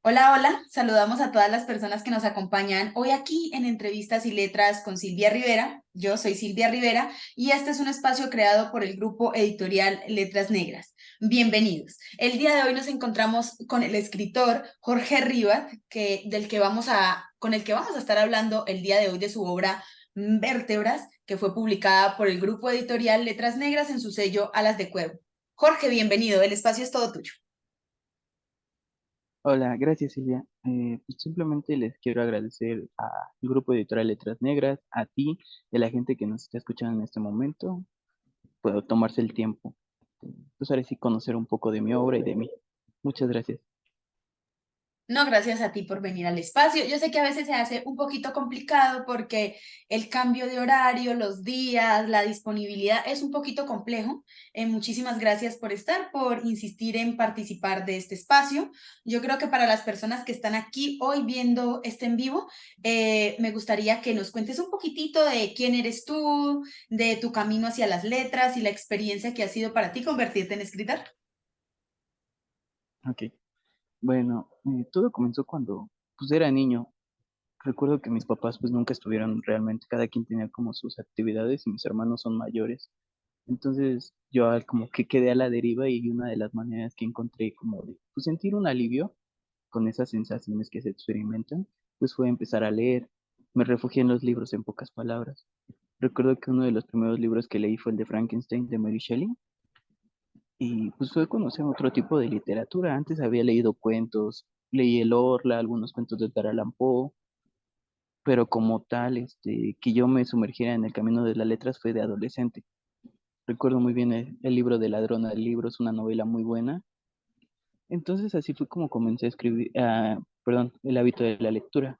Hola, hola, saludamos a todas las personas que nos acompañan hoy aquí en Entrevistas y Letras con Silvia Rivera. Yo soy Silvia Rivera y este es un espacio creado por el grupo editorial Letras Negras. Bienvenidos. El día de hoy nos encontramos con el escritor Jorge Rivat, con el que vamos a estar hablando el día de hoy de su obra Vértebras, que fue publicada por el grupo editorial Letras Negras en su sello Alas de Cuervo. Jorge, bienvenido, el espacio es todo tuyo. Hola, gracias Silvia. Pues simplemente les quiero agradecer al Grupo Editorial Letras Negras, a ti y a la gente que nos está escuchando en este momento, puedo tomarse el tiempo. Pues ahora sí conocer un poco de mi obra y de mí. Muchas gracias. No, gracias a ti por venir al espacio. Yo sé que a veces se hace un poquito complicado porque el cambio de horario, los días, la disponibilidad es un poquito complejo. Muchísimas gracias por estar, por insistir en participar de este espacio. Yo creo que para las personas que están aquí hoy viendo este en vivo, me gustaría que nos cuentes un poquitito de quién eres tú, de tu camino hacia las letras y la experiencia que ha sido para ti convertirte en escritor. Ok. Bueno, todo comenzó cuando pues era niño. Recuerdo que mis papás pues nunca estuvieron realmente, cada quien tenía como sus actividades y mis hermanos son mayores. Entonces como que quedé a la deriva y una de las maneras que encontré como de pues, sentir un alivio con esas sensaciones que se experimentan, pues fue empezar a leer. Me refugié en los libros en pocas palabras. Recuerdo que uno de los primeros libros que leí fue el de Frankenstein de Mary Shelley y pues fue conocer otro tipo de literatura. Antes había leído cuentos, leí el Orla, algunos cuentos de Edgar Allan Poe, pero como tal, que yo me sumergiera en el camino de las letras fue de adolescente. Recuerdo muy bien el libro de Ladrona del Libro, es una novela muy buena. Entonces así fue como comencé a escribir, perdón, el hábito de la lectura.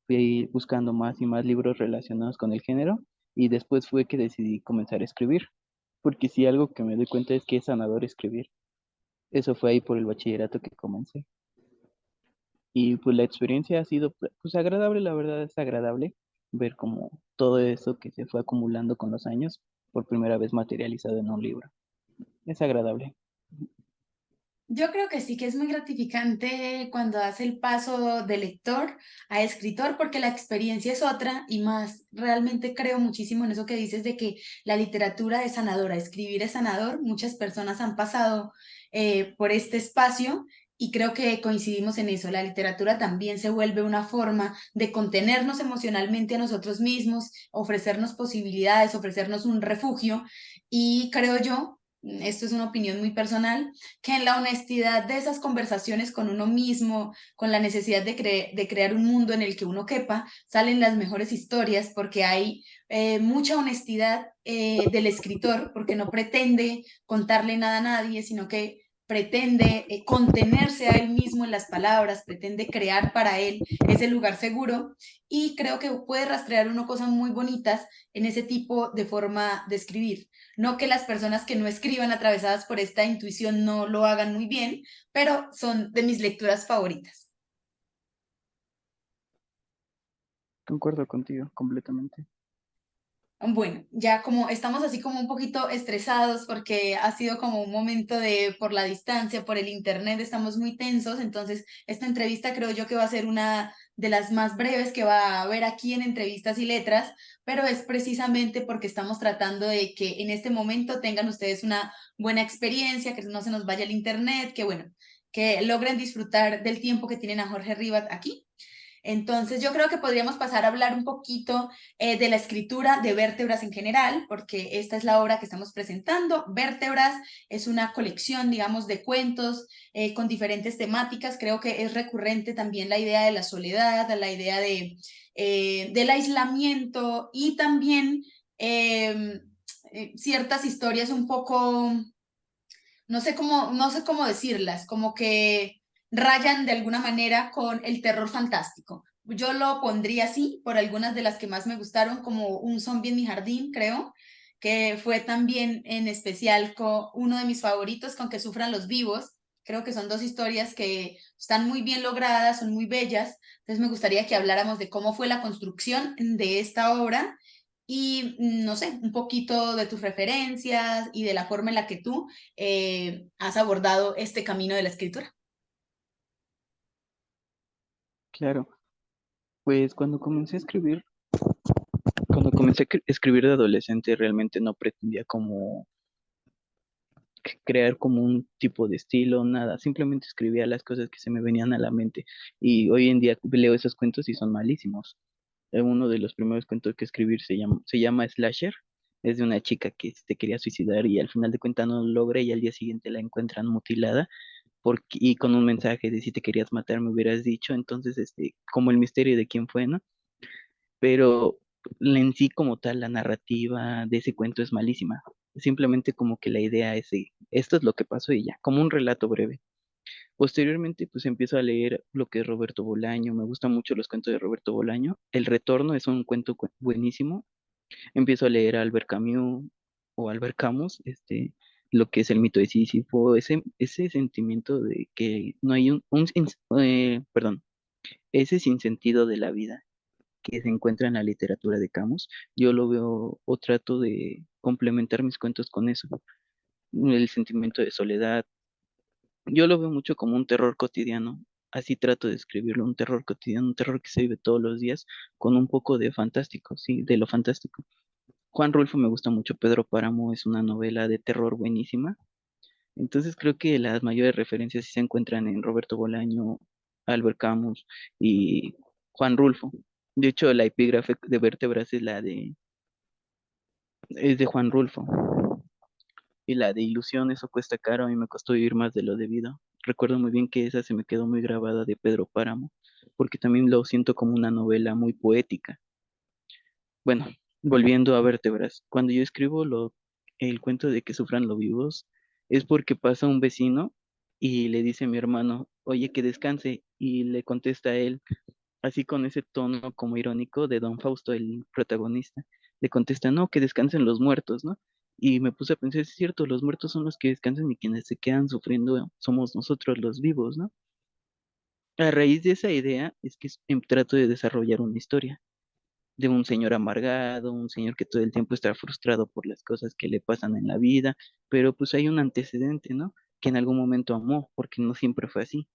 Fui buscando más y más libros relacionados con el género y después fue que decidí comenzar a escribir, porque si algo que me doy cuenta es que es sanador escribir. Eso fue ahí por el bachillerato que comencé. Y pues la experiencia ha sido pues agradable, la verdad es agradable ver como todo eso que se fue acumulando con los años por primera vez materializado en un libro. Es agradable. Yo creo que sí que es muy gratificante cuando hace el paso de lector a escritor, porque la experiencia es otra y más, realmente creo muchísimo en eso que dices de que la literatura es sanadora, escribir es sanador. Muchas personas han pasado por este espacio y creo que coincidimos en eso. La literatura también se vuelve una forma de contenernos emocionalmente a nosotros mismos, ofrecernos posibilidades, ofrecernos un refugio y creo yo, esto es una opinión muy personal, que en la honestidad de esas conversaciones con uno mismo, con la necesidad de crear un mundo en el que uno quepa, salen las mejores historias porque hay mucha honestidad del escritor, porque no pretende contarle nada a nadie, sino que pretende contenerse a él mismo en las palabras, pretende crear para él ese lugar seguro y creo que puede rastrear uno cosas muy bonitas en ese tipo de forma de escribir. No que las personas que no escriban atravesadas por esta intuición no lo hagan muy bien, pero son de mis lecturas favoritas. Concuerdo contigo completamente. Bueno, ya como estamos así como un poquito estresados porque ha sido como un momento de, por la distancia, por el internet, estamos muy tensos, entonces esta entrevista creo yo que va a ser una de las más breves que va a haber aquí en Entrevistas y Letras, pero es precisamente porque estamos tratando de que en este momento tengan ustedes una buena experiencia, que no se nos vaya el internet, que bueno, que logren disfrutar del tiempo que tienen a Jorge Rivas aquí. Entonces, yo creo que podríamos pasar a hablar un poquito de la escritura de Vértebras en general, porque esta es la obra que estamos presentando. Vértebras es una colección, digamos, de cuentos con diferentes temáticas. Creo que es recurrente también la idea de la soledad, la idea del aislamiento y también ciertas historias un poco no sé cómo decirlas, como que rayan de alguna manera con el terror fantástico. Yo lo pondría así por algunas de las que más me gustaron, como Un zombie en mi jardín, creo, que fue también en especial uno de mis favoritos, con que sufran los vivos. Creo que son dos historias que están muy bien logradas, son muy bellas. Entonces me gustaría que habláramos de cómo fue la construcción de esta obra y, no sé, un poquito de tus referencias y de la forma en la que tú has abordado este camino de la escritura. Claro, pues cuando comencé a escribir de adolescente realmente no pretendía como crear como un tipo de estilo, nada, simplemente escribía las cosas que se me venían a la mente y hoy en día leo esos cuentos y son malísimos. Uno de los primeros cuentos que escribir se llama Slasher, es de una chica que se quería suicidar y al final de cuentas no lo logra y al día siguiente la encuentran mutilada y con un mensaje de si te querías matar me hubieras dicho, entonces como el misterio de quién fue, ¿no? Pero en sí como tal la narrativa de ese cuento es malísima. Simplemente como que la idea es, esto es lo que pasó y ya, como un relato breve. Posteriormente, pues empiezo a leer lo que es Roberto Bolaño. Me gustan mucho los cuentos de Roberto Bolaño. El Retorno es un cuento buenísimo. Empiezo a leer a Albert Camus o Albert Camus, lo que es el mito de Sísifo, ese sentimiento de que no hay perdón, ese sinsentido de la vida que se encuentra en la literatura de Camus, yo lo veo o trato de complementar mis cuentos con eso, el sentimiento de soledad. Yo lo veo mucho como un terror cotidiano, así trato de escribirlo, un terror cotidiano, un terror que se vive todos los días con un poco de fantástico, sí, de lo fantástico. Juan Rulfo me gusta mucho, Pedro Páramo es una novela de terror buenísima, entonces creo que las mayores referencias sí se encuentran en Roberto Bolaño, Albert Camus y Juan Rulfo. De hecho, la epígrafe de Vértebras es de Juan Rulfo. Y la de Ilusión, eso cuesta caro, a mí me costó vivir más de lo debido. Recuerdo muy bien que esa se me quedó muy grabada de Pedro Páramo, porque también lo siento como una novela muy poética. Bueno, volviendo a Vértebras, cuando yo escribo el cuento de que sufran los vivos, es porque pasa un vecino y le dice a mi hermano, oye, que descanse, y le contesta a él, así con ese tono como irónico de Don Fausto, el protagonista, le contesta, no, que descansen los muertos, ¿no? Y me puse a pensar, es cierto, los muertos son los que descansan y quienes se quedan sufriendo somos nosotros los vivos, ¿no? A raíz de esa idea es que trato de desarrollar una historia de un señor amargado, un señor que todo el tiempo está frustrado por las cosas que le pasan en la vida, pero pues hay un antecedente, ¿no? Que en algún momento amó, porque no siempre fue así.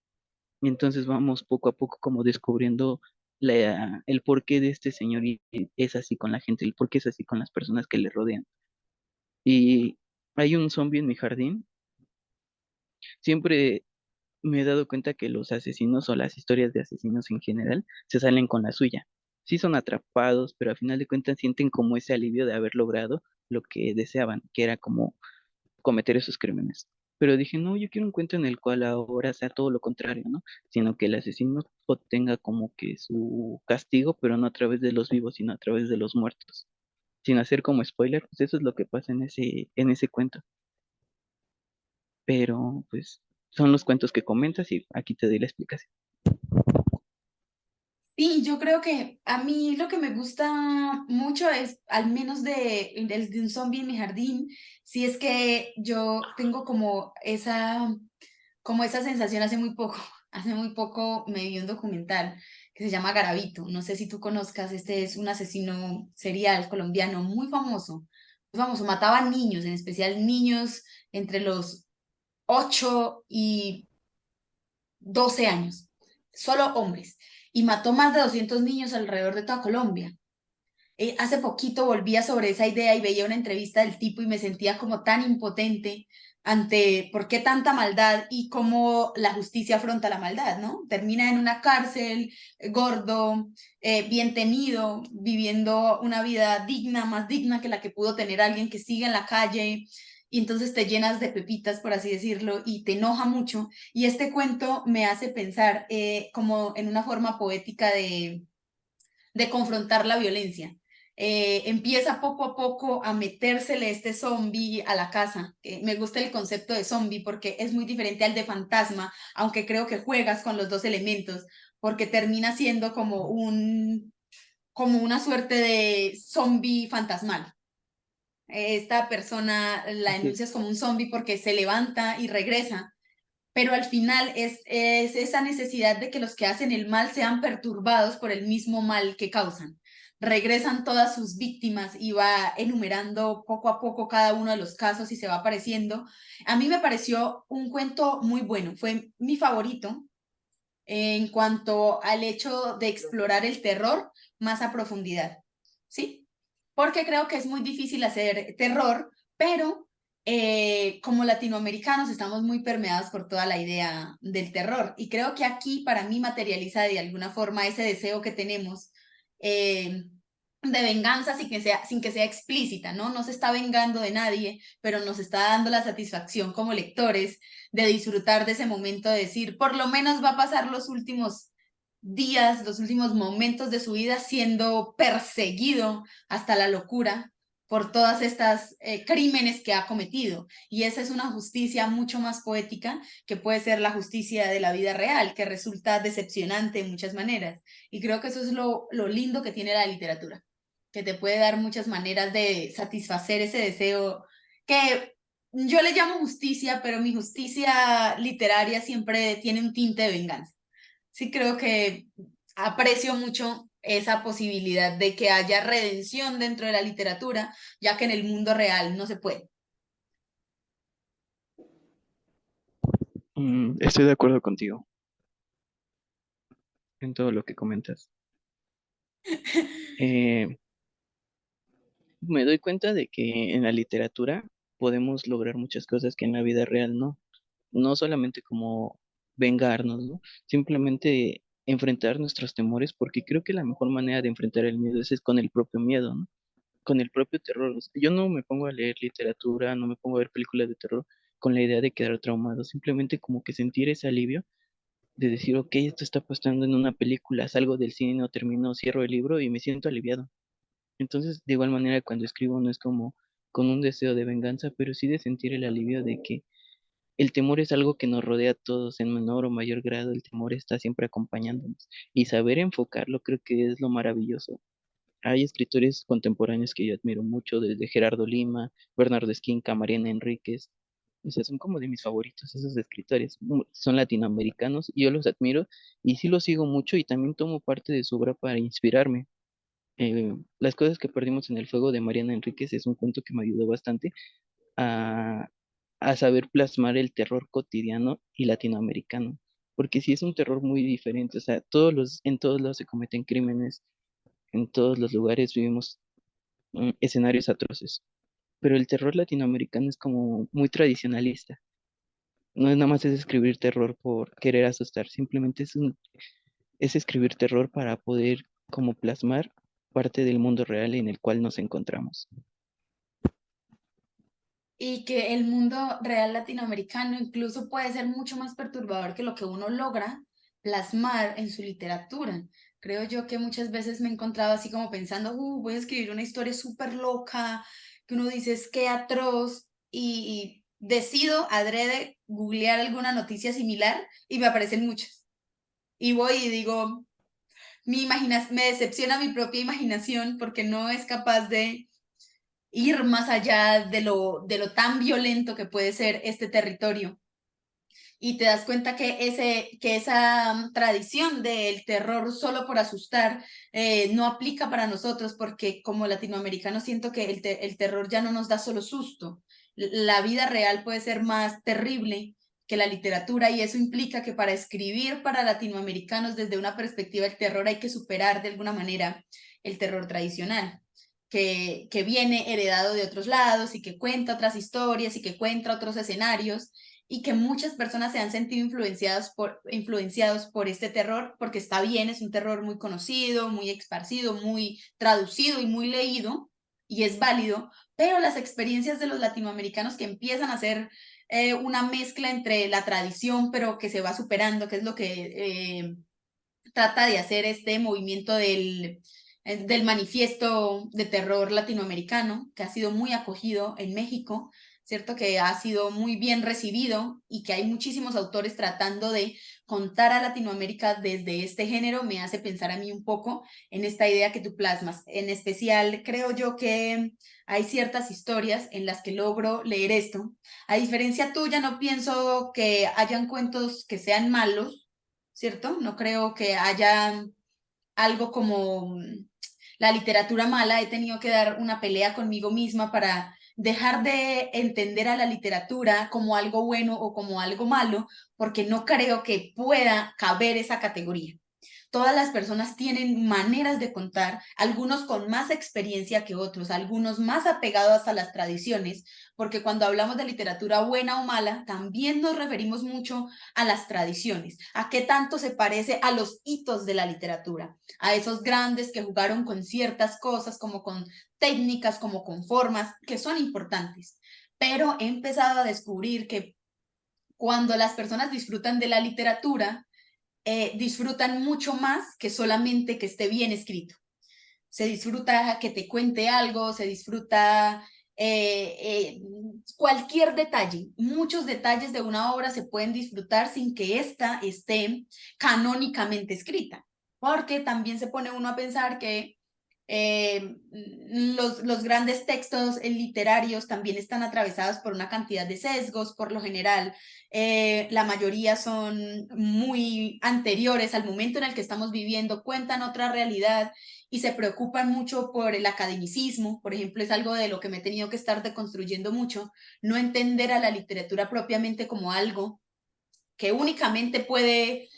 Y entonces vamos poco a poco como descubriendo el porqué de este señor y es así con la gente, el porqué es así con las personas que le rodean. Y hay un zombie en mi jardín. Siempre me he dado cuenta que los asesinos o las historias de asesinos en general se salen con la suya. Sí son atrapados, pero al final de cuentas sienten como ese alivio de haber logrado lo que deseaban, que era como cometer esos crímenes. Pero dije, no, yo quiero un cuento en el cual ahora sea todo lo contrario, ¿no? Sino que el asesino obtenga como que su castigo, pero no a través de los vivos, sino a través de los muertos. Sin hacer como spoiler, pues eso es lo que pasa en ese cuento. Pero pues son los cuentos que comentas y aquí te doy la explicación. Sí, yo creo que a mí lo que me gusta mucho es, al menos de un zombie en mi jardín, si es que yo tengo como esa sensación hace muy poco. Hace muy poco me vi un documental que se llama Garavito. No sé si tú conozcas, este es un asesino serial colombiano muy famoso, mataba niños, en especial niños entre los 8 y 12 años, solo hombres, y mató más de 200 niños alrededor de toda Colombia. Hace poquito volvía sobre esa idea y veía una entrevista del tipo y me sentía como tan impotente ante por qué tanta maldad y cómo la justicia afronta la maldad, ¿no? Termina en una cárcel, gordo, bien tenido, viviendo una vida digna, más digna que la que pudo tener alguien que sigue en la calle, y entonces te llenas de pepitas, por así decirlo, y te enoja mucho. Y este cuento me hace pensar como en una forma poética de confrontar la violencia. Empieza poco a poco a metérsele este zombie a la casa. Me gusta el concepto de zombie porque es muy diferente al de fantasma, aunque creo que juegas con los dos elementos, porque termina siendo como una suerte de zombie fantasmal. Esta persona la Así es. enuncias como un zombie porque se levanta y regresa, pero al final es esa necesidad de que los que hacen el mal sean perturbados por el mismo mal que causan. Regresan todas sus víctimas y va enumerando poco a poco cada uno de los casos y se va apareciendo. A mí me pareció un cuento muy bueno, fue mi favorito en cuanto al hecho de explorar el terror más a profundidad, ¿sí? Porque creo que es muy difícil hacer terror, pero como latinoamericanos estamos muy permeados por toda la idea del terror y creo que aquí para mí materializa de alguna forma ese deseo que tenemos eh, de venganza sin que sea explícita, ¿no? No se está vengando de nadie, pero nos está dando la satisfacción como lectores de disfrutar de ese momento, de decir, por lo menos va a pasar los últimos días, los últimos momentos de su vida siendo perseguido hasta la locura por todas estas crímenes que ha cometido. Y esa es una justicia mucho más poética que puede ser la justicia de la vida real, que resulta decepcionante en muchas maneras. Y creo que eso es lo lindo que tiene la literatura, que te puede dar muchas maneras de satisfacer ese deseo que yo le llamo justicia, pero mi justicia literaria siempre tiene un tinte de venganza. Sí, creo que aprecio mucho esa posibilidad de que haya redención dentro de la literatura, ya que en el mundo real no se puede. Estoy de acuerdo contigo en todo lo que comentas. Eh, Me doy cuenta de que en la literatura podemos lograr muchas cosas que en la vida real no. No solamente como vengarnos, ¿no? Simplemente enfrentar nuestros temores, porque creo que la mejor manera de enfrentar el miedo es con el propio miedo, ¿no? Con el propio terror. O sea, yo no me pongo a leer literatura, no me pongo a ver películas de terror con la idea de quedar traumado, simplemente como que sentir ese alivio de decir, ok, esto está pasando en una película, salgo del cine, no termino, cierro el libro y me siento aliviado. Entonces, de igual manera, cuando escribo no es como con un deseo de venganza, pero sí de sentir el alivio de que el temor es algo que nos rodea a todos en menor o mayor grado, el temor está siempre acompañándonos y saber enfocarlo creo que es lo maravilloso. Hay escritores contemporáneos que yo admiro mucho, desde Gerardo Lima, Bernardo Esquinca, Mariana Enríquez. O sea, son como de mis favoritos esos escritores. Son latinoamericanos, y yo los admiro y sí los sigo mucho y también tomo parte de su obra para inspirarme. Las cosas que perdimos en el fuego de Mariana Enríquez es un cuento que me ayudó bastante a, a saber plasmar el terror cotidiano y latinoamericano. Porque sí es un terror muy diferente. O sea, en todos lados se cometen crímenes, en todos los lugares vivimos escenarios atroces. Pero el terror latinoamericano es como muy tradicionalista. No es nada más es escribir terror por querer asustar, simplemente es escribir terror para poder como plasmar parte del mundo real en el cual nos encontramos. Y que el mundo real latinoamericano incluso puede ser mucho más perturbador que lo que uno logra plasmar en su literatura. Creo yo que muchas veces me he encontrado así como pensando, voy a escribir una historia súper loca, que uno dice es que atroz, y decido adrede googlear alguna noticia similar y me aparecen muchas. Y voy y digo, me decepciona mi propia imaginación porque no es capaz de ir más allá de lo tan violento que puede ser este territorio. Y te das cuenta que, que esa tradición del terror solo por asustar no aplica para nosotros porque como latinoamericanos siento que el terror ya no nos da solo susto. La vida real puede ser más terrible que la literatura y eso implica que para escribir para latinoamericanos desde una perspectiva del terror hay que superar de alguna manera el terror tradicional. Que viene heredado de otros lados y que cuenta otras historias y que cuenta otros escenarios y que muchas personas se han sentido influenciados por este terror, porque está bien, es un terror muy conocido, muy esparcido, muy traducido y muy leído, y es válido, pero las experiencias de los latinoamericanos que empiezan a hacer una mezcla entre la tradición, pero que se va superando, que es lo que trata de hacer este movimiento del manifiesto de terror latinoamericano, que ha sido muy acogido en México, ¿cierto? Que ha sido muy bien recibido y que hay muchísimos autores tratando de contar a Latinoamérica desde este género, me hace pensar a mí un poco en esta idea que tú plasmas. En especial, creo yo que hay ciertas historias en las que logro leer esto. A diferencia tuya, no pienso que hayan cuentos que sean malos, ¿cierto? No creo que haya algo como la literatura mala. He tenido que dar una pelea conmigo misma para dejar de entender a la literatura como algo bueno o como algo malo, porque no creo que pueda caber esa categoría. Todas las personas tienen maneras de contar, algunos con más experiencia que otros, algunos más apegados a las tradiciones, porque cuando hablamos de literatura buena o mala, también nos referimos mucho a las tradiciones, a qué tanto se parece a los hitos de la literatura, a esos grandes que jugaron con ciertas cosas, como con técnicas, como con formas, que son importantes. Pero he empezado a descubrir que cuando las personas disfrutan de la literatura, disfrutan mucho más que solamente que esté bien escrito. Se disfruta que te cuente algo, se disfruta cualquier detalle. Muchos detalles de una obra se pueden disfrutar sin que ésta esté canónicamente escrita, porque también se pone uno a pensar que los grandes textos literarios también están atravesados por una cantidad de sesgos, por lo general. La mayoría son muy anteriores al momento en el que estamos viviendo, cuentan otra realidad y se preocupan mucho por el academicismo. Por ejemplo, es algo de lo que me he tenido que estar deconstruyendo mucho, no entender a la literatura propiamente como algo que únicamente puede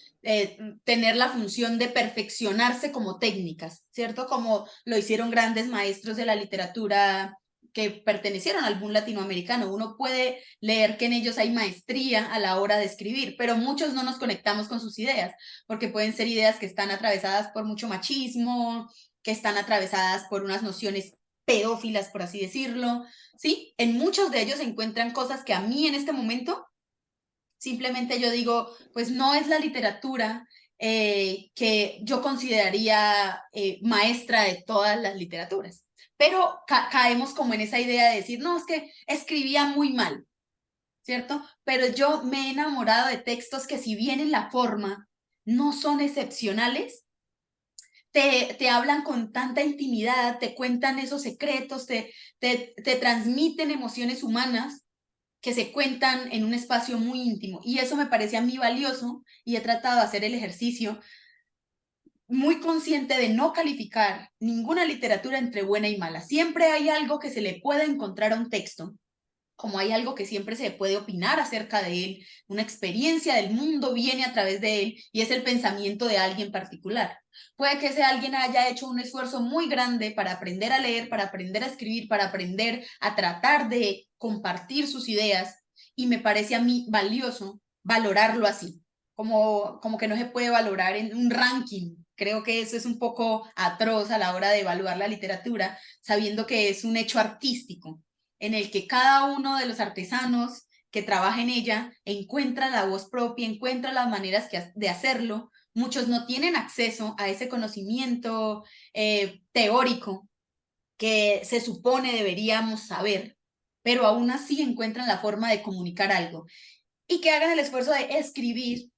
tener la función de perfeccionarse como técnicas, ¿cierto? Como lo hicieron grandes maestros de la literatura que pertenecieron al boom latinoamericano. Uno puede leer que en ellos hay maestría a la hora de escribir, pero muchos no nos conectamos con sus ideas, porque pueden ser ideas que están atravesadas por mucho machismo, que están atravesadas por unas nociones pedófilas, por así decirlo, ¿sí? En muchos de ellos se encuentran cosas que a mí en este momento simplemente yo digo, pues no es la literatura que yo consideraría maestra de todas las literaturas. Pero caemos como en esa idea de decir, no, es que escribía muy mal, ¿cierto? Pero yo me he enamorado de textos que si bien en la forma no son excepcionales, te hablan con tanta intimidad, te cuentan esos secretos, te transmiten emociones humanas que se cuentan en un espacio muy íntimo. Y eso me parece a mí valioso y he tratado de hacer el ejercicio muy consciente de no calificar ninguna literatura entre buena y mala. Siempre hay algo que se le puede encontrar a un texto, como hay algo que siempre se puede opinar acerca de él, una experiencia del mundo viene a través de él y es el pensamiento de alguien particular. Puede que ese alguien haya hecho un esfuerzo muy grande para aprender a leer, para aprender a escribir, para aprender a tratar de compartir sus ideas y me parece a mí valioso valorarlo así, como que no se puede valorar en un ranking. Creo que eso es un poco atroz a la hora de evaluar la literatura, sabiendo que es un hecho artístico en el que cada uno de los artesanos que trabaja en ella encuentra la voz propia, encuentra las maneras de hacerlo. Muchos no tienen acceso a ese conocimiento teórico que se supone deberíamos saber, pero aún así encuentran la forma de comunicar algo y que hagan el esfuerzo de escribir,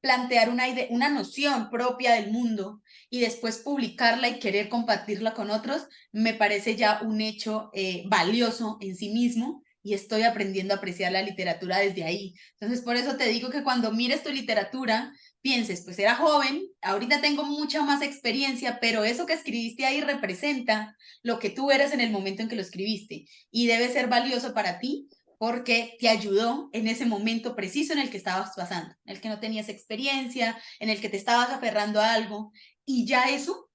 plantear una noción propia del mundo y después publicarla y querer compartirla con otros, me parece ya un hecho valioso en sí mismo y estoy aprendiendo a apreciar la literatura desde ahí. Entonces, por eso te digo que cuando mires tu literatura, pienses, pues era joven, ahorita tengo mucha más experiencia, pero eso que escribiste ahí representa lo que tú eres en el momento en que lo escribiste y debe ser valioso para ti porque te ayudó en ese momento preciso en el que estabas pasando, en el que no tenías experiencia, en el que te estabas aferrando a algo, y ya eso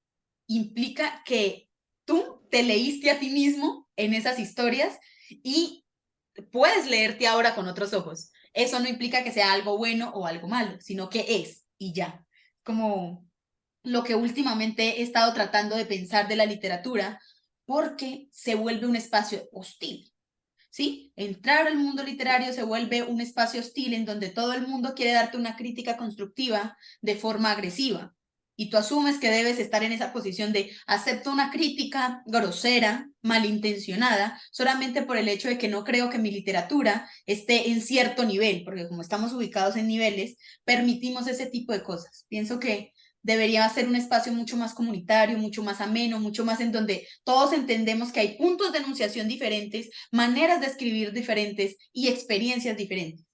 implica que tú te leíste a ti mismo en esas historias y puedes leerte ahora con otros ojos. Eso no implica que sea algo bueno o algo malo, sino que es y ya. Como lo que últimamente he estado tratando de pensar de la literatura, porque se vuelve un espacio hostil. ¿Sí? Entrar al mundo literario se vuelve un espacio hostil en donde todo el mundo quiere darte una crítica constructiva de forma agresiva. Y tú asumes que debes estar en esa posición de acepto una crítica grosera, malintencionada, solamente por el hecho de que no creo que mi literatura esté en cierto nivel, porque como estamos ubicados en niveles, permitimos ese tipo de cosas. Pienso que debería ser un espacio mucho más comunitario, mucho más ameno, mucho más en donde todos entendemos que hay puntos de enunciación diferentes, maneras de escribir diferentes y experiencias diferentes.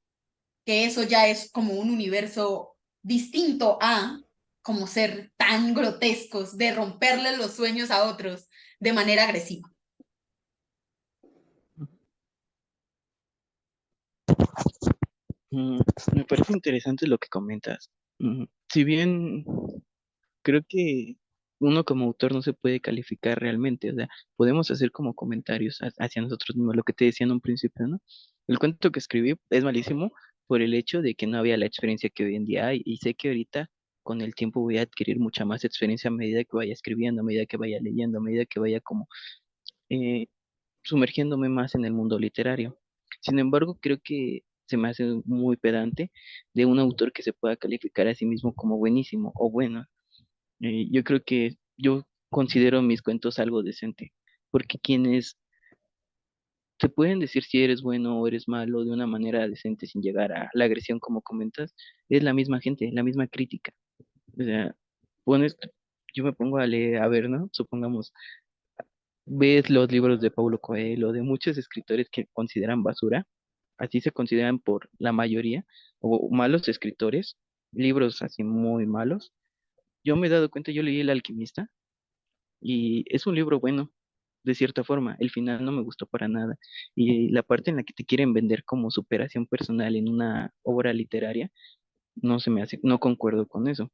Que eso ya es como un universo distinto a como ser tan grotescos de romperle los sueños a otros de manera agresiva. Mm, Me parece interesante lo que comentas. Si bien creo que uno como autor no se puede calificar realmente, o sea, podemos hacer como comentarios hacia nosotros mismos, lo que te decía en un principio, ¿no? El cuento que escribí es malísimo por el hecho de que no había la experiencia que hoy en día hay, y sé que ahorita con el tiempo voy a adquirir mucha más experiencia a medida que vaya escribiendo, a medida que vaya leyendo, a medida que vaya como eh, sumergiéndome más en el mundo literario. Sin embargo, creo que se me hace muy pedante de un autor que se pueda calificar a sí mismo como buenísimo o bueno. Yo creo que yo considero mis cuentos algo decente, porque quienes te pueden decir si eres bueno o eres malo de una manera decente sin llegar a la agresión como comentas, es la misma gente, la misma crítica. O sea, pones, yo me pongo a leer, a ver, ¿no? Supongamos, ves los libros de Paulo Coelho, de muchos escritores que consideran basura, así se consideran por la mayoría, o malos escritores, libros así muy malos. Yo me he dado cuenta, yo leí El Alquimista y es un libro bueno, de cierta forma. El final no me gustó para nada. Y la parte en la que te quieren vender como superación personal en una obra literaria, no se me hace, no concuerdo con eso.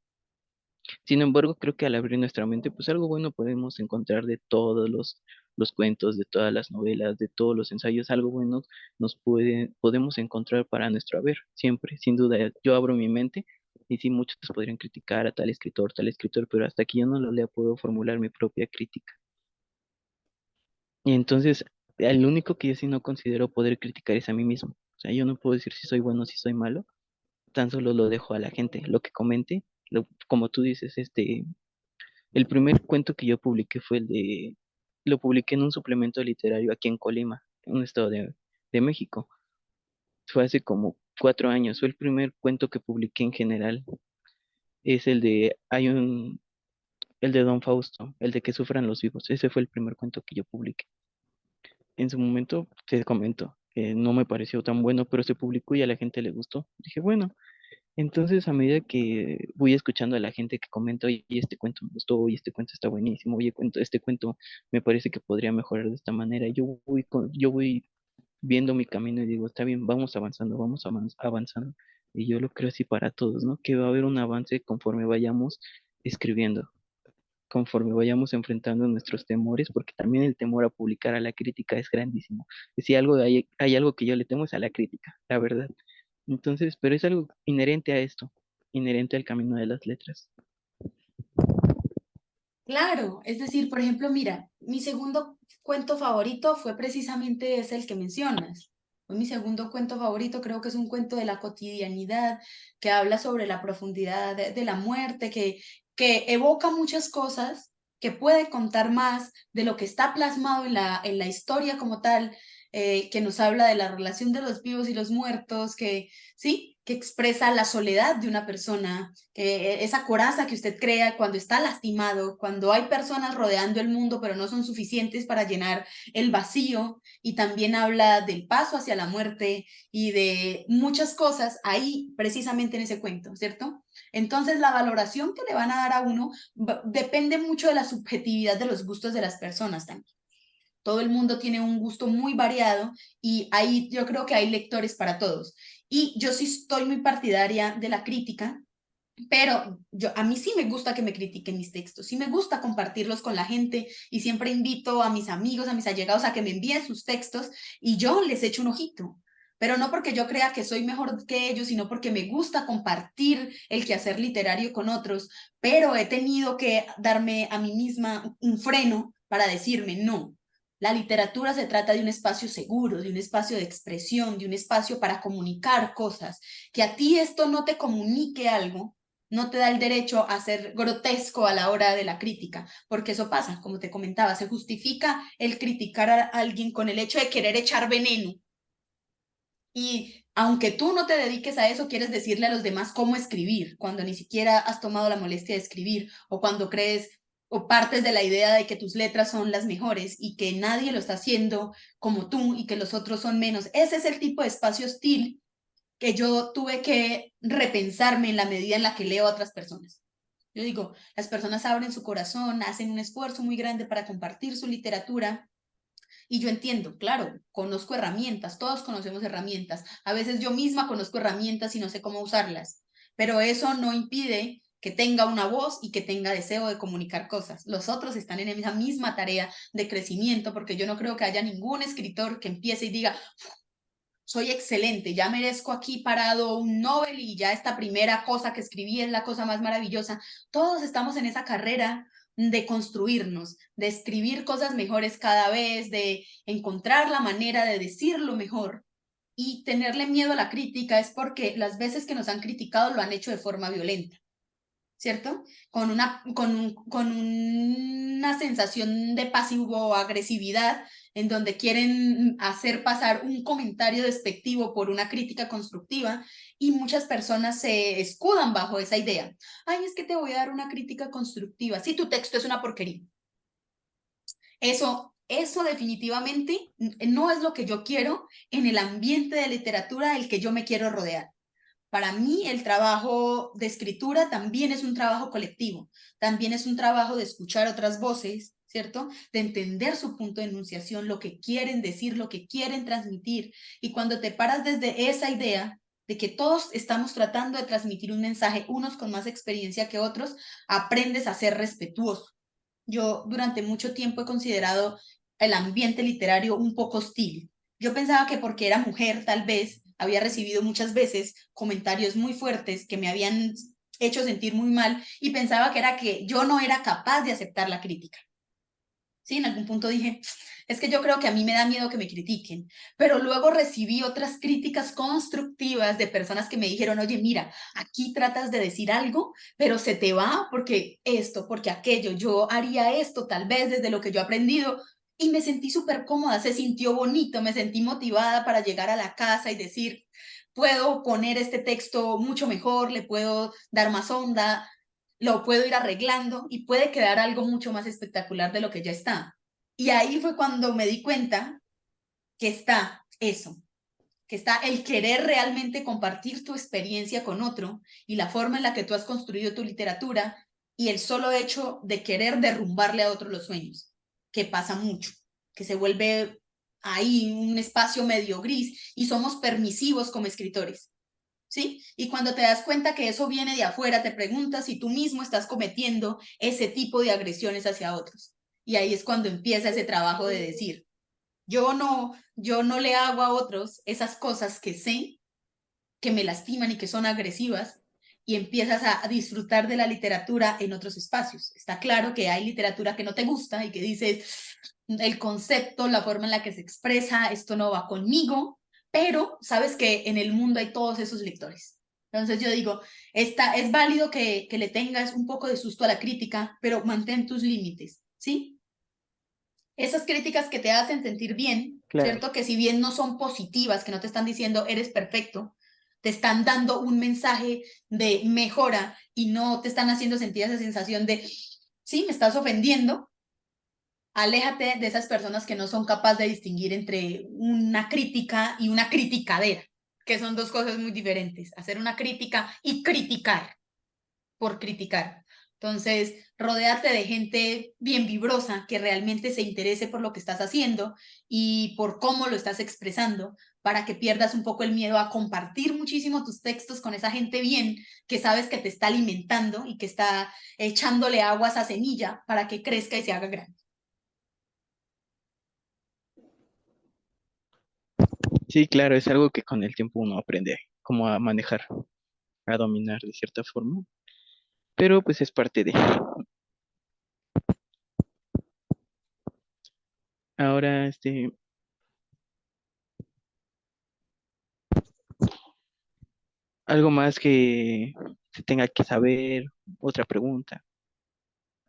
Sin embargo, creo que al abrir nuestra mente, pues algo bueno podemos encontrar de todos los cuentos, de todas las novelas, de todos los ensayos, algo bueno podemos encontrar para nuestro haber, siempre, sin duda. Yo abro mi mente y sí, muchos podrían criticar a tal escritor, pero hasta que yo no lo lea puedo formular mi propia crítica. Y entonces, el único que yo sí no considero poder criticar es a mí mismo. O sea, yo no puedo decir si soy bueno o si soy malo, tan solo lo dejo a la gente, lo que comente, como tú dices, el primer cuento que yo publiqué fue lo publiqué en un suplemento literario aquí en Colima, en un estado de México. Fue hace como 4 años, fue el primer cuento que publiqué en general. Es el de Don Fausto, el de que sufran los vivos. Ese fue el primer cuento que yo publiqué. En su momento, te comento, no me pareció tan bueno, pero se publicó y a la gente le gustó. Dije, bueno, entonces a medida que voy escuchando a la gente que comenta, oye, este cuento me gustó, oye, este cuento está buenísimo, oye, este cuento me parece que podría mejorar de esta manera, yo voy viendo mi camino y digo, está bien, vamos avanzando, avanzando. Y yo lo creo así para todos, ¿no? Que va a haber un avance conforme vayamos escribiendo, conforme vayamos enfrentando nuestros temores, porque también el temor a publicar a la crítica es grandísimo. Si hay algo que yo le temo es a la crítica, la verdad. Entonces, pero es algo inherente a esto, inherente al camino de las letras. Claro, es decir, por ejemplo, mira, mi segundo cuento favorito fue precisamente ese el que mencionas. Fue mi segundo cuento favorito, creo que es un cuento de la cotidianidad, que habla sobre la profundidad de la muerte, que evoca muchas cosas, que puede contar más de lo que está plasmado en la historia como tal, que nos habla de la relación de los vivos y los muertos, que sí, que expresa la soledad de una persona, esa coraza que usted crea cuando está lastimado, cuando hay personas rodeando el mundo, pero no son suficientes para llenar el vacío, y también habla del paso hacia la muerte y de muchas cosas ahí, precisamente en ese cuento, ¿cierto? Entonces, la valoración que le van a dar a uno depende mucho de la subjetividad de los gustos de las personas también. Todo el mundo tiene un gusto muy variado y ahí yo creo que hay lectores para todos. Y yo sí estoy muy partidaria de la crítica, pero a mí sí me gusta que me critiquen mis textos, sí me gusta compartirlos con la gente y siempre invito a mis amigos, a mis allegados a que me envíen sus textos y yo les echo un ojito. Pero no porque yo crea que soy mejor que ellos, sino porque me gusta compartir el quehacer literario con otros, pero he tenido que darme a mí misma un freno para decirme, no, la literatura se trata de un espacio seguro, de un espacio de expresión, de un espacio para comunicar cosas. Que a ti esto no te comunique algo, no te da el derecho a ser grotesco a la hora de la crítica, porque eso pasa, como te comentaba, se justifica el criticar a alguien con el hecho de querer echar veneno. Y aunque tú no te dediques a eso, quieres decirle a los demás cómo escribir, cuando ni siquiera has tomado la molestia de escribir, o cuando crees o partes de la idea de que tus letras son las mejores y que nadie lo está haciendo como tú y que los otros son menos. Ese es el tipo de espacio hostil que yo tuve que repensarme en la medida en la que leo a otras personas. Yo digo, las personas abren su corazón, hacen un esfuerzo muy grande para compartir su literatura Y yo entiendo, claro, conozco herramientas, todos conocemos herramientas. A veces yo misma conozco herramientas y no sé cómo usarlas, pero eso no impide que tenga una voz y que tenga deseo de comunicar cosas. Los otros están en esa misma tarea de crecimiento, porque yo no creo que haya ningún escritor que empiece y diga, soy excelente, ya merezco aquí parado un Nobel y ya esta primera cosa que escribí es la cosa más maravillosa. Todos estamos en esa carrera de construirnos, de escribir cosas mejores cada vez, de encontrar la manera de decirlo mejor. Y tenerle miedo a la crítica es porque las veces que nos han criticado lo han hecho de forma violenta. ¿Cierto? Con una sensación de pasivo-agresividad en donde quieren hacer pasar un comentario despectivo por una crítica constructiva y muchas personas se escudan bajo esa idea. Ay, es que te voy a dar una crítica constructiva. Si tu texto es una porquería. Eso definitivamente no es lo que yo quiero en el ambiente de literatura del que yo me quiero rodear. Para mí el trabajo de escritura también es un trabajo colectivo, también es un trabajo de escuchar otras voces, ¿cierto? De entender su punto de enunciación, lo que quieren decir, lo que quieren transmitir. Y cuando te paras desde esa idea de que todos estamos tratando de transmitir un mensaje, unos con más experiencia que otros, aprendes a ser respetuoso. Yo durante mucho tiempo he considerado el ambiente literario un poco hostil. Yo pensaba que porque era mujer, tal vez, había recibido muchas veces comentarios muy fuertes que me habían hecho sentir muy mal y pensaba que era que yo no era capaz de aceptar la crítica. Sí, en algún punto dije, es que yo creo que a mí me da miedo que me critiquen, pero luego recibí otras críticas constructivas de personas que me dijeron, oye, mira, aquí tratas de decir algo, pero se te va porque esto, porque aquello, yo haría esto tal vez desde lo que yo he aprendido y me sentí súper cómoda, se sintió bonito, me sentí motivada para llegar a la casa y decir, puedo poner este texto mucho mejor, le puedo dar más onda, lo puedo ir arreglando y puede quedar algo mucho más espectacular de lo que ya está. Y ahí fue cuando me di cuenta que está eso, que está el querer realmente compartir tu experiencia con otro y la forma en la que tú has construido tu literatura y el solo hecho de querer derrumbarle a otro los sueños, que pasa mucho, que se vuelve ahí un espacio medio gris y somos permisivos como escritores. ¿Sí? Y cuando te das cuenta que eso viene de afuera, te preguntas si tú mismo estás cometiendo ese tipo de agresiones hacia otros. Y ahí es cuando empieza ese trabajo de decir, yo no le hago a otros esas cosas que sé que me lastiman y que son agresivas y empiezas a disfrutar de la literatura en otros espacios. Está claro que hay literatura que no te gusta y que dices, el concepto, la forma en la que se expresa, esto no va conmigo, pero sabes que en el mundo hay todos esos lectores. Entonces yo digo, es válido que le tengas un poco de susto a la crítica, pero mantén tus límites, ¿sí? Esas críticas que te hacen sentir bien, Claro. ¿cierto? Que si bien no son positivas, que no te están diciendo eres perfecto, te están dando un mensaje de mejora y no te están haciendo sentir esa sensación de, sí, me estás ofendiendo. Aléjate de esas personas que no son capaces de distinguir entre una crítica y una criticadera, que son dos cosas muy diferentes. Hacer una crítica y criticar por criticar. Entonces, rodéate de gente bien vibrosa que realmente se interese por lo que estás haciendo y por cómo lo estás expresando, para que pierdas un poco el miedo a compartir muchísimo tus textos con esa gente bien que sabes que te está alimentando y que está echándole agua a esa semilla para que crezca y se haga grande. Sí, claro, es algo que con el tiempo uno aprende como a manejar, a dominar de cierta forma, pero pues es parte de. Ahora, algo más que se tenga que saber, otra pregunta.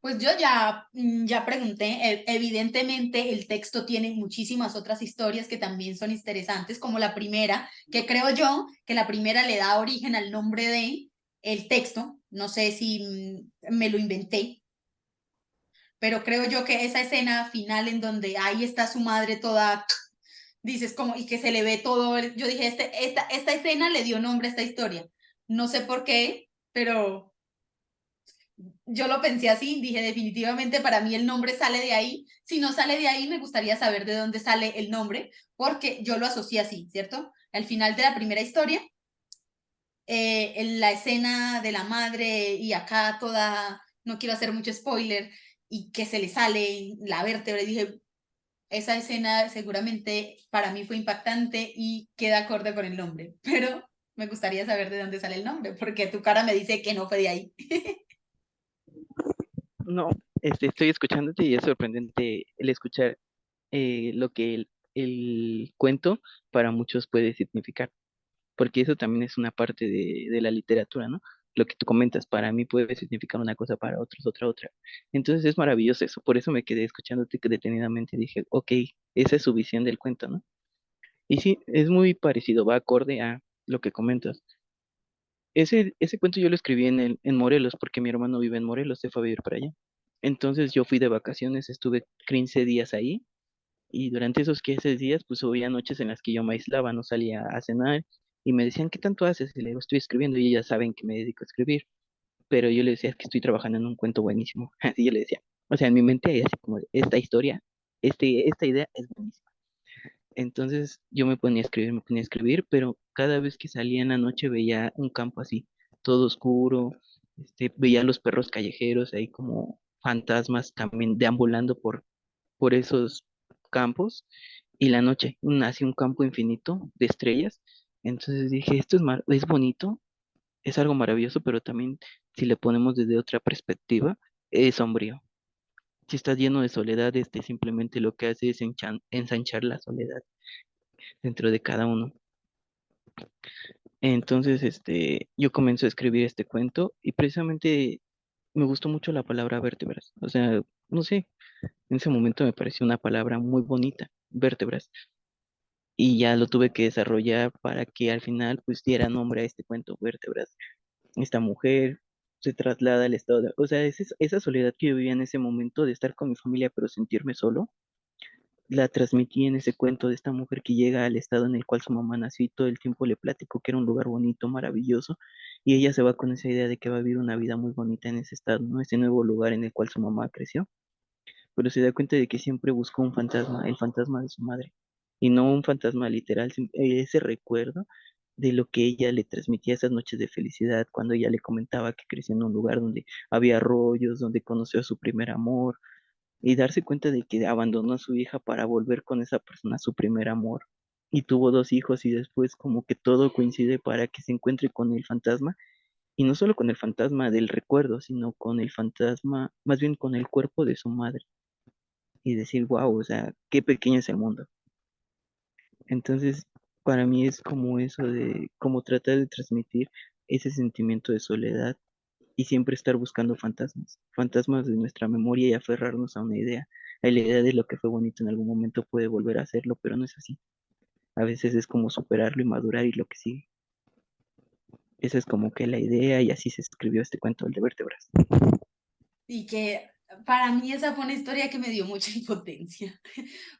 Pues yo ya pregunté, evidentemente el texto tiene muchísimas otras historias que también son interesantes, como la primera, que creo yo que la primera le da origen al nombre de el texto, no sé si me lo inventé, pero creo yo que esa escena final en donde ahí está su madre toda, dices como, y que se le ve todo, yo dije, esta escena le dio nombre a esta historia, no sé por qué, pero Yo lo pensé así, dije definitivamente para mí el nombre sale de ahí. Si no sale de ahí, me gustaría saber de dónde sale el nombre, porque yo lo asocié así, ¿cierto? Al final de la primera historia, en la escena de la madre y acá toda, no quiero hacer mucho spoiler, y que se le sale la vértebra, y dije, esa escena seguramente para mí fue impactante y queda acorde con el nombre, pero me gustaría saber de dónde sale el nombre, porque tu cara me dice que no fue de ahí. No, estoy escuchándote y es sorprendente el escuchar lo que el cuento para muchos puede significar, porque eso también es una parte de la literatura, ¿no? Lo que tú comentas, para mí puede significar una cosa, para otros otra. Entonces es maravilloso eso, por eso me quedé escuchándote que detenidamente dije, ok, esa es su visión del cuento, ¿no? Y sí, es muy parecido, va acorde a lo que comentas. Ese cuento yo lo escribí en Morelos, porque mi hermano vive en Morelos, se fue a vivir para allá. Entonces yo fui de vacaciones, estuve 15 días ahí, y durante esos 15 días, pues había noches en las que yo me aislaba, no salía a cenar, y me decían, ¿qué tanto haces? Y le digo, estoy escribiendo, y ellas saben que me dedico a escribir, pero yo le decía, es que estoy trabajando en un cuento buenísimo, así yo le decía. O sea, en mi mente hay así como, esta historia, esta idea es buenísima. Entonces yo me ponía a escribir, pero cada vez que salía en la noche veía un campo así, todo oscuro, veía los perros callejeros ahí como fantasmas también deambulando por esos campos, y la noche, así un campo infinito de estrellas. Entonces dije, esto es bonito, es algo maravilloso, pero también si le ponemos desde otra perspectiva, es sombrío. Si está lleno de soledad, simplemente lo que hace es ensanchar la soledad dentro de cada uno. Entonces, yo comencé a escribir este cuento y precisamente me gustó mucho la palabra vértebras. O sea, no sé, en ese momento me pareció una palabra muy bonita, vértebras. Y ya lo tuve que desarrollar para que al final pues diera nombre a este cuento, vértebras. Esta mujer se traslada al estado de... O sea, esa soledad que yo vivía en ese momento de estar con mi familia pero sentirme solo, la transmití en ese cuento de esta mujer que llega al estado en el cual su mamá nació y todo el tiempo le platico que era un lugar bonito, maravilloso, y ella se va con esa idea de que va a vivir una vida muy bonita en ese estado, ¿no? Ese nuevo lugar en el cual su mamá creció, pero se da cuenta de que siempre buscó un fantasma, el fantasma de su madre, y no un fantasma literal, ese recuerdo de lo que ella le transmitía esas noches de felicidad, cuando ella le comentaba que creció en un lugar donde había arroyos, donde conoció a su primer amor, y darse cuenta de que abandonó a su hija para volver con esa persona a su primer amor. Y tuvo dos hijos y después como que todo coincide para que se encuentre con el fantasma, y no solo con el fantasma del recuerdo, sino con el fantasma, más bien con el cuerpo de su madre, y decir, wow, o sea, qué pequeño es el mundo. Entonces, para mí es como eso de, como tratar de transmitir ese sentimiento de soledad y siempre estar buscando fantasmas, fantasmas de nuestra memoria y aferrarnos a una idea. A la idea de lo que fue bonito en algún momento puede volver a hacerlo, pero no es así. A veces es como superarlo y madurar y lo que sigue. Esa es como que la idea y así se escribió este cuento del de vértebras. Y que para mí esa fue una historia que me dio mucha impotencia,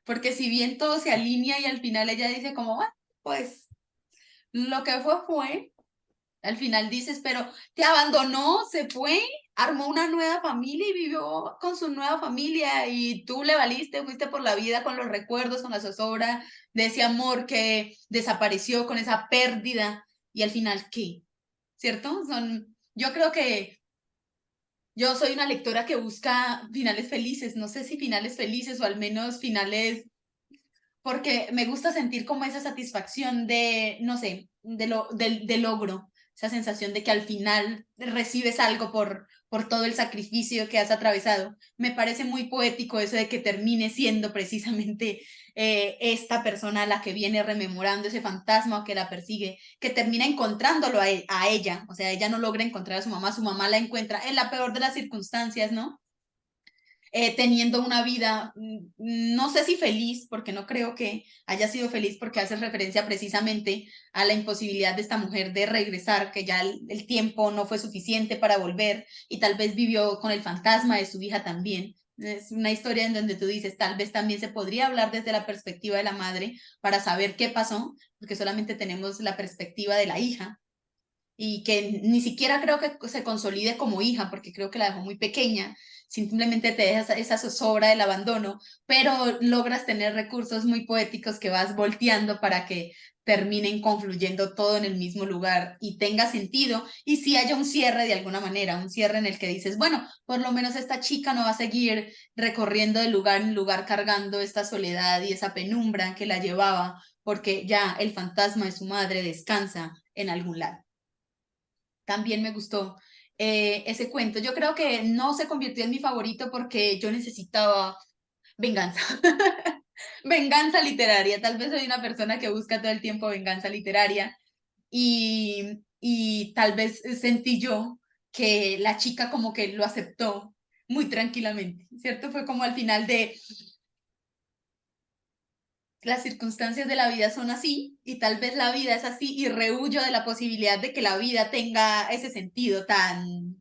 porque si bien todo se alinea y al final ella dice como, "Bueno, pues lo que fue, al final dices, pero te abandonó, se fue, armó una nueva familia y vivió con su nueva familia y tú le valiste, fuiste por la vida con los recuerdos, con la zozobra de ese amor que desapareció, con esa pérdida y al final, ¿qué? ¿Cierto? Yo creo que yo soy una lectora que busca finales felices, no sé si finales felices o al menos finales, porque me gusta sentir como esa satisfacción de, no sé, de logro, esa sensación de que al final recibes algo por todo el sacrificio que has atravesado. Me parece muy poético eso de que termine siendo precisamente esta persona la que viene rememorando ese fantasma que la persigue, que termina encontrándolo a ella, o sea, ella no logra encontrar a su mamá la encuentra en la peor de las circunstancias, ¿no? Teniendo una vida, no sé si feliz, porque no creo que haya sido feliz, porque hace referencia precisamente a la imposibilidad de esta mujer de regresar, que ya el tiempo no fue suficiente para volver y tal vez vivió con el fantasma de su hija también. Es una historia en donde tú dices, tal vez también se podría hablar desde la perspectiva de la madre para saber qué pasó, porque solamente tenemos la perspectiva de la hija, y que ni siquiera creo que se consolide como hija, porque creo que la dejó muy pequeña, simplemente te deja esa zozobra del abandono, pero logras tener recursos muy poéticos que vas volteando para que terminen confluyendo todo en el mismo lugar y tenga sentido y si haya un cierre de alguna manera, un cierre en el que dices, bueno, por lo menos esta chica no va a seguir recorriendo de lugar en lugar cargando esta soledad y esa penumbra que la llevaba, porque ya el fantasma de su madre descansa en algún lado. También me gustó ese cuento. Yo creo que no se convirtió en mi favorito porque yo necesitaba venganza. Venganza literaria. Tal vez soy una persona que busca todo el tiempo venganza literaria y tal vez sentí yo que la chica como que lo aceptó muy tranquilamente, ¿cierto? Fue como al final de las circunstancias de la vida son así y tal vez la vida es así y rehuyo de la posibilidad de que la vida tenga ese sentido tan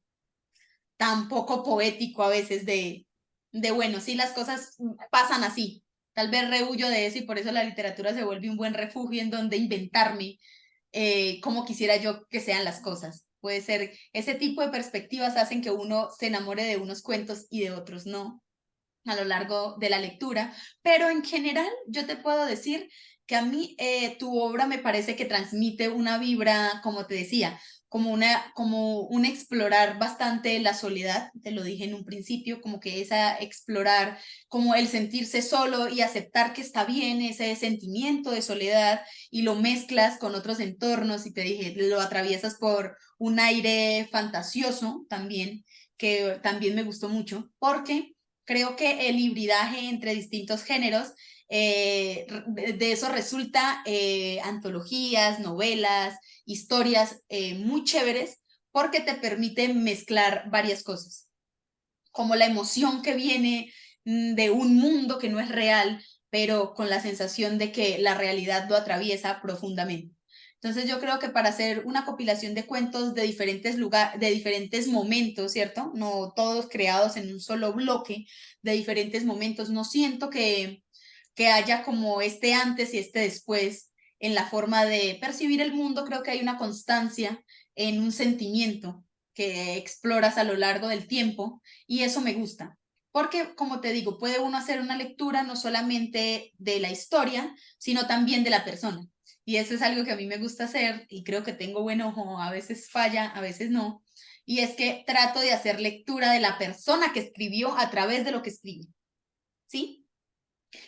poco poético a veces de bueno, sí, las cosas pasan así. Tal vez rehuyo de eso y por eso la literatura se vuelve un buen refugio en donde inventarme cómo quisiera yo que sean las cosas. Puede ser, ese tipo de perspectivas hacen que uno se enamore de unos cuentos y de otros no a lo largo de la lectura, pero en general yo te puedo decir que a mí tu obra me parece que transmite una vibra, como te decía, como un explorar bastante la soledad, te lo dije en un principio, como que esa explorar, como el sentirse solo y aceptar que está bien ese sentimiento de soledad y lo mezclas con otros entornos y te dije, lo atraviesas por un aire fantasioso también, que también me gustó mucho, porque creo que el hibridaje entre distintos géneros, de eso resulta antologías, novelas, historias muy chéveres porque te permite mezclar varias cosas, como la emoción que viene de un mundo que no es real, pero con la sensación de que la realidad lo atraviesa profundamente. Entonces yo creo que para hacer una compilación de cuentos de diferentes lugares, de diferentes momentos, ¿cierto? No todos creados en un solo bloque, de diferentes momentos, no siento que haya como este antes y este después en la forma de percibir el mundo, creo que hay una constancia en un sentimiento que exploras a lo largo del tiempo y eso me gusta. Porque, como te digo, puede uno hacer una lectura no solamente de la historia, sino también de la persona. Y eso es algo que a mí me gusta hacer y creo que tengo buen ojo, a veces falla, a veces no. Y es que trato de hacer lectura de la persona que escribió a través de lo que escribe. ¿Sí?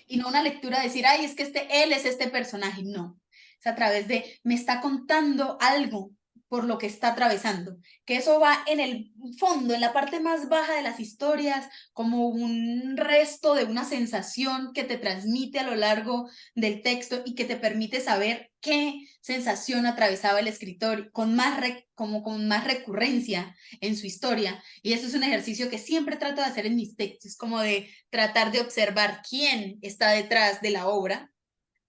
Y no una lectura de decir, ay, es que él es este personaje, no. Es a través de, me está contando algo por lo que está atravesando, que eso va en el fondo, en la parte más baja de las historias, como un resto de una sensación que te transmite a lo largo del texto y que te permite saber qué sensación atravesaba el escritor como con más recurrencia en su historia. Y eso es un ejercicio que siempre trato de hacer en mis textos, como de tratar de observar quién está detrás de la obra.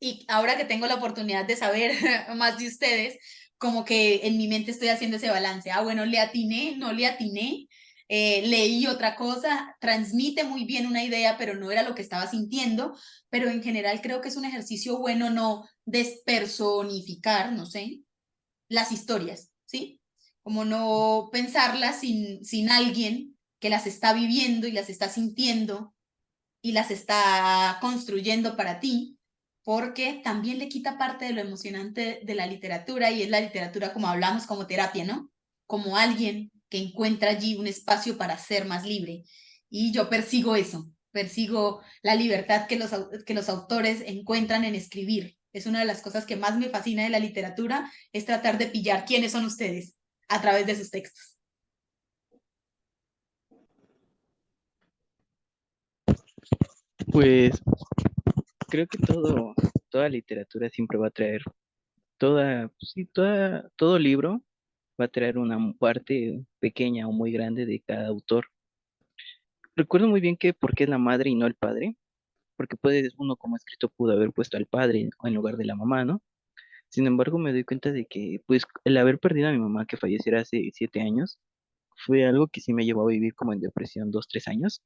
Y ahora que tengo la oportunidad de saber más de ustedes, como que en mi mente estoy haciendo ese balance. Ah, bueno, le atiné, no le atiné, leí otra cosa, transmite muy bien una idea, pero no era lo que estaba sintiendo. Pero en general creo que es un ejercicio bueno no despersonificar, no sé, las historias, ¿sí? Como no pensarlas sin alguien que las está viviendo y las está sintiendo y las está construyendo para ti, porque también le quita parte de lo emocionante de la literatura y es la literatura como hablamos como terapia, ¿no? Como alguien que encuentra allí un espacio para ser más libre. Y yo persigo eso, persigo la libertad que los autores encuentran en escribir. Es una de las cosas que más me fascina de la literatura, es tratar de pillar quiénes son ustedes a través de sus textos. Pues creo que toda literatura siempre va a traer, pues sí, todo libro va a traer una parte pequeña o muy grande de cada autor. Recuerdo muy bien que por qué es la madre y no el padre, porque uno como escritor pudo haber puesto al padre en lugar de la mamá, ¿no? Sin embargo, me doy cuenta de que, pues, el haber perdido a mi mamá que falleciera hace 7 años fue algo que sí me llevó a vivir como en depresión 2, 3 años,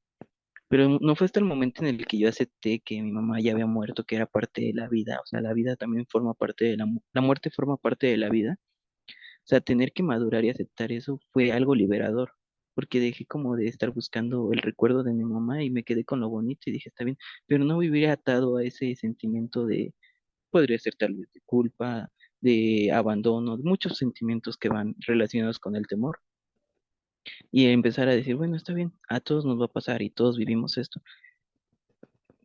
pero no fue hasta el momento en el que yo acepté que mi mamá ya había muerto, que era parte de la vida, o sea, la vida también forma parte la muerte forma parte de la vida, O sea, tener que madurar y aceptar eso fue algo liberador, porque dejé como de estar buscando el recuerdo de mi mamá y me quedé con lo bonito y dije, está bien, pero no vivir atado a ese sentimiento de, podría ser tal vez de culpa, de abandono, de muchos sentimientos que van relacionados con el temor. Y empezar a decir, bueno, está bien, a todos nos va a pasar y todos vivimos esto.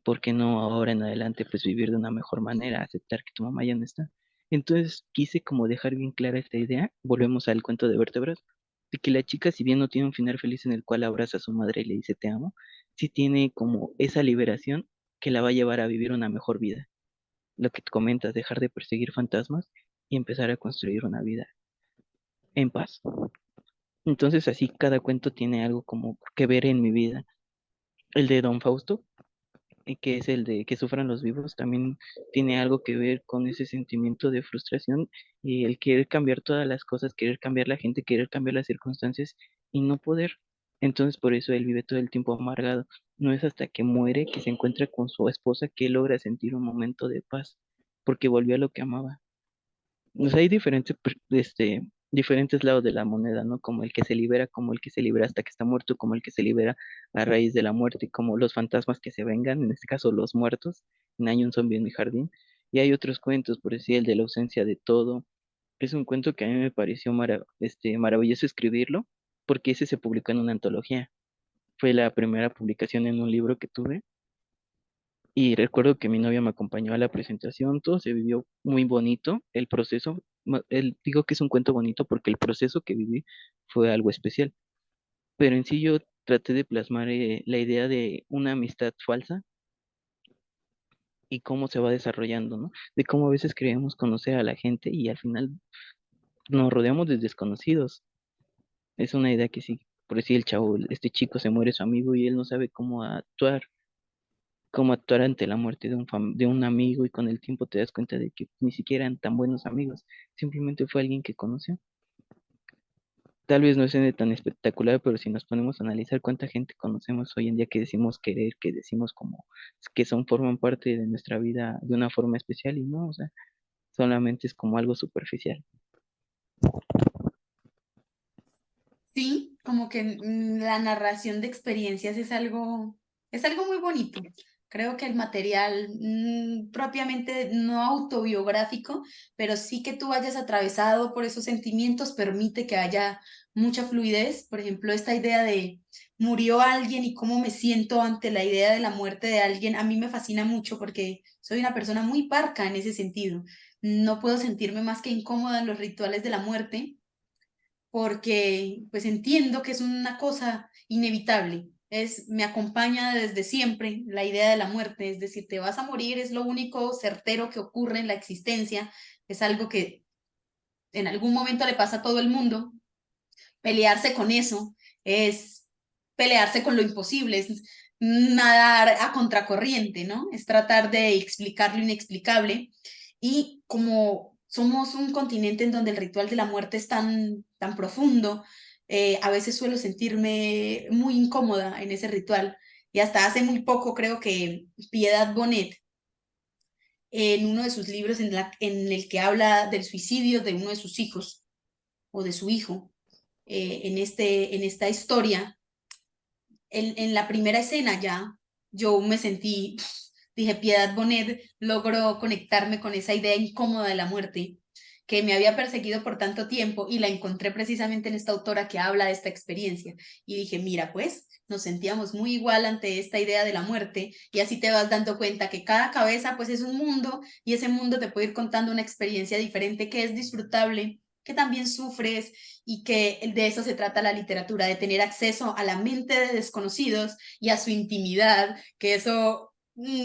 ¿Por qué no ahora en adelante pues vivir de una mejor manera, aceptar que tu mamá ya no está? Entonces quise como dejar bien clara esta idea, volvemos al cuento de vértebras, de que la chica si bien no tiene un final feliz en el cual abraza a su madre y le dice te amo, sí tiene como esa liberación que la va a llevar a vivir una mejor vida. Lo que te comentas, dejar de perseguir fantasmas y empezar a construir una vida en paz. Entonces así cada cuento tiene algo como que ver en mi vida. El de Don Fausto que es el de que sufran los vivos, también tiene algo que ver con ese sentimiento de frustración y el querer cambiar todas las cosas, querer cambiar la gente, querer cambiar las circunstancias y no poder. Entonces por eso él vive todo el tiempo amargado. No es hasta que muere que se encuentra con su esposa que logra sentir un momento de paz, porque volvió a lo que amaba. O sea, hay diferentes lados de la moneda, ¿no? Como el que se libera, como el que se libera hasta que está muerto, como el que se libera a raíz de la muerte, como los fantasmas que se vengan, en este caso los muertos, en Hay un zombie en mi jardín. Y hay otros cuentos, por decir, el de la ausencia de todo. Es un cuento que a mí me pareció maravilloso escribirlo, porque ese se publicó en una antología. Fue la primera publicación en un libro que tuve y recuerdo que mi novia me acompañó a la presentación, todo se vivió muy bonito, el proceso, digo que es un cuento bonito porque el proceso que viví fue algo especial, pero en sí yo traté de plasmar la idea de una amistad falsa y cómo se va desarrollando, ¿no? De cómo a veces creemos conocer a la gente y al final nos rodeamos de desconocidos. Es una idea que sí, por decir el chavo, este chico se muere su amigo y él no sabe cómo actuar ante la muerte de de un amigo y con el tiempo te das cuenta de que ni siquiera eran tan buenos amigos, simplemente fue alguien que conoció. Tal vez no sea tan espectacular, pero si nos ponemos a analizar cuánta gente conocemos hoy en día que decimos querer, que decimos como que forman parte de nuestra vida de una forma especial y no, o sea, solamente es como algo superficial. Sí, como que la narración de experiencias es algo muy bonito. Creo que el material propiamente no autobiográfico, pero sí que tú hayas atravesado por esos sentimientos permite que haya mucha fluidez. Por ejemplo, esta idea de murió alguien y cómo me siento ante la idea de la muerte de alguien, a mí me fascina mucho porque soy una persona muy parca en ese sentido. No puedo sentirme más que incómoda en los rituales de la muerte porque pues entiendo que es una cosa inevitable. Me acompaña desde siempre la idea de la muerte, es decir, te vas a morir, es lo único certero que ocurre en la existencia, es algo que en algún momento le pasa a todo el mundo. Pelearse con eso es pelearse con lo imposible, es nadar a contracorriente, ¿no? Es tratar de explicar lo inexplicable. Y como somos un continente en donde el ritual de la muerte es tan profundo, a veces suelo sentirme muy incómoda en ese ritual. Y hasta hace muy poco creo que Piedad Bonet, en uno de sus libros en el que habla del suicidio de uno de sus hijos o de su hijo, en esta historia, en la primera escena ya, yo me sentí, dije, Piedad Bonet logró conectarme con esa idea incómoda de la muerte que me había perseguido por tanto tiempo y la encontré precisamente en esta autora que habla de esta experiencia. Y dije, mira, pues nos sentíamos muy igual ante esta idea de la muerte y así te vas dando cuenta que cada cabeza pues es un mundo y ese mundo te puede ir contando una experiencia diferente que es disfrutable, que también sufres y que de eso se trata la literatura, de tener acceso a la mente de desconocidos y a su intimidad, que eso,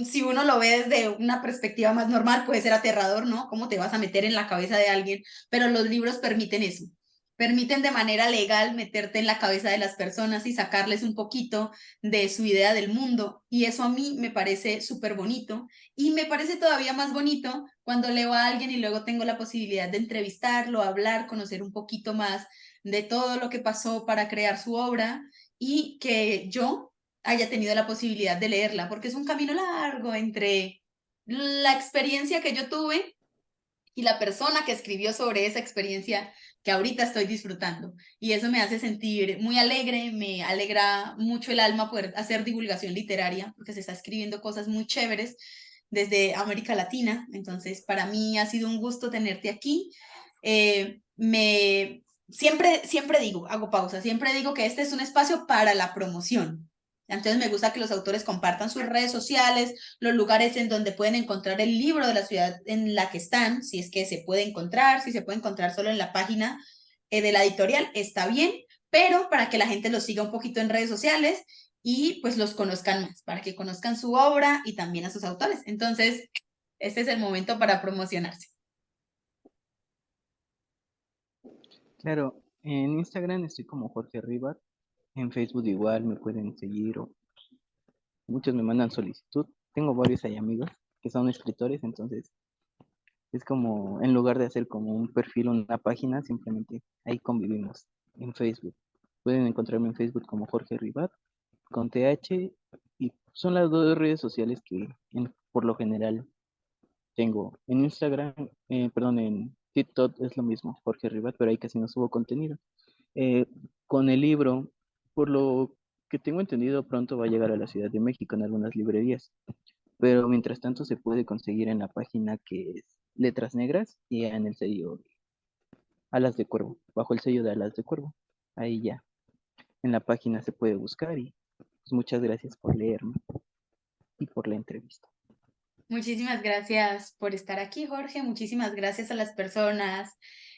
si uno lo ve desde una perspectiva más normal, puede ser aterrador, ¿no? ¿Cómo te vas a meter en la cabeza de alguien? Pero los libros permiten eso. Permiten de manera legal meterte en la cabeza de las personas y sacarles un poquito de su idea del mundo. Y eso a mí me parece súper bonito. Y me parece todavía más bonito cuando leo a alguien y luego tengo la posibilidad de entrevistarlo, hablar, conocer un poquito más de todo lo que pasó para crear su obra y que yo haya tenido la posibilidad de leerla, porque es un camino largo entre la experiencia que yo tuve y la persona que escribió sobre esa experiencia, que ahorita estoy disfrutando. Y eso me hace sentir muy alegre, me alegra mucho el alma poder hacer divulgación literaria, porque se está escribiendo cosas muy chéveres desde América Latina. Entonces, para mí ha sido un gusto tenerte aquí. Siempre digo, hago pausa, siempre digo que este es un espacio para la promoción. Entonces me gusta que los autores compartan sus redes sociales, los lugares en donde pueden encontrar el libro de la ciudad en la que están, si es que se puede encontrar, si se puede encontrar solo en la página de la editorial, está bien, pero para que la gente los siga un poquito en redes sociales y pues los conozcan más, para que conozcan su obra y también a sus autores. Entonces, este es el momento para promocionarse. Claro, en Instagram estoy como Jorge Rivat, en Facebook igual me pueden seguir o muchos me mandan solicitud. Tengo varios ahí amigos que son escritores, entonces es como, en lugar de hacer como un perfil o una página, simplemente ahí convivimos en Facebook. Pueden encontrarme en Facebook como Jorge Rivat, con TH, y son las dos redes sociales que por lo general tengo. En Instagram, perdón, en TikTok es lo mismo, Jorge Rivat, pero ahí casi no subo contenido. Eh, con el libro, por lo que tengo entendido, pronto va a llegar a la Ciudad de México en algunas librerías, pero mientras tanto se puede conseguir en la página que es Letras Negras y en el sello Alas de Cuervo, bajo el sello de Alas de Cuervo. Ahí ya, en la página se puede buscar y pues, muchas gracias por leerme y por la entrevista. Muchísimas gracias por estar aquí, Jorge. Muchísimas gracias a las personas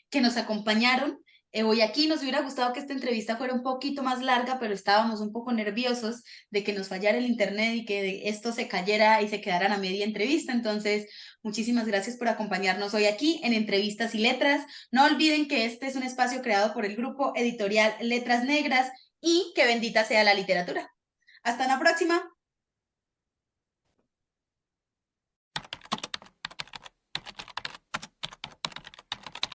que nos acompañaron. Hoy aquí nos hubiera gustado que esta entrevista fuera un poquito más larga, pero estábamos un poco nerviosos de que nos fallara el internet y que esto se cayera y se quedaran a media entrevista. Entonces, muchísimas gracias por acompañarnos hoy aquí en Entrevistas y Letras. No olviden que este es un espacio creado por el grupo editorial Letras Negras y que bendita sea la literatura. Hasta la próxima.